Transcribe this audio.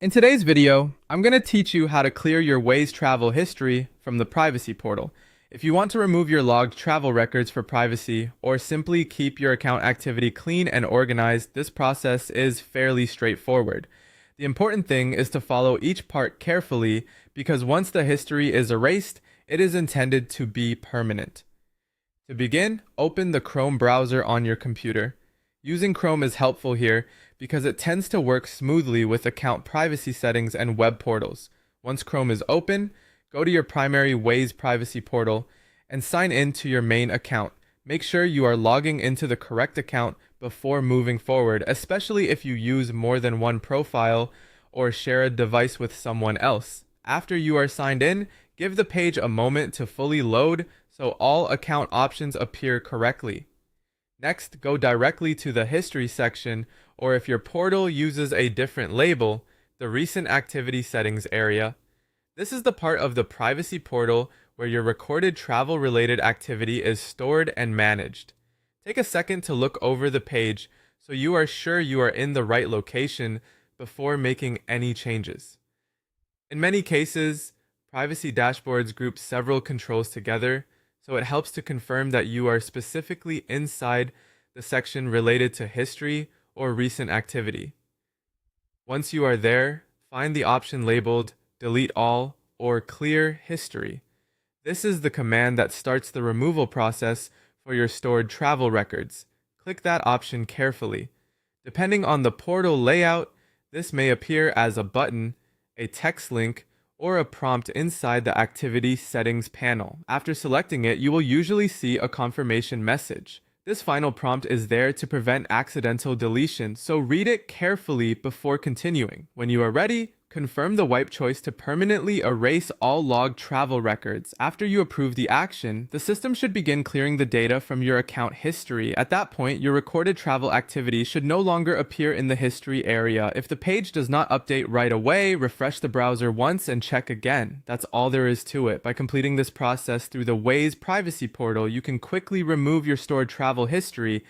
In today's video, I'm going to teach you how to clear your Waze travel history from the privacy portal. If you want to remove your logged travel records for privacy or simply keep your account activity clean and organized, this process is fairly straightforward. The important thing is to follow each part carefully because once the history is erased, it is intended to be permanent. To begin, open the Chrome browser on your computer. Using Chrome is helpful here because it tends to work smoothly with account privacy settings and web portals. Once Chrome is open, go to your primary Waze privacy portal and sign in to your main account. Make sure you are logging into the correct account before moving forward, especially if you use more than one profile or share a device with someone else. After you are signed in, give the page a moment to fully load so all account options appear correctly. Next, go directly to the History section, or if your portal uses a different label, the Recent Activity Settings area. This is the part of the privacy portal where your recorded travel-related activity is stored and managed. Take a second to look over the page so you are sure you are in the right location before making any changes. In many cases, privacy dashboards group several controls together, so it helps to confirm that you are specifically inside the section related to history or recent activity. Once you are there, find the option labeled Delete All or Clear History. This is the command that starts the removal process for your stored travel records. Click that option carefully. Depending on the portal layout, this may appear as a button, a text link, or a prompt inside the Activity Settings panel. After selecting it, you will usually see a confirmation message. This final prompt is there to prevent accidental deletion, so read it carefully before continuing. When you are ready, confirm the wipe choice to permanently erase all logged travel records. After you approve the action, the system should begin clearing the data from your account history. At that point, your recorded travel activity should no longer appear in the history area. If the page does not update right away, refresh the browser once and check again. That's all there is to it. By completing this process through the Waze privacy portal, you can quickly remove your stored travel history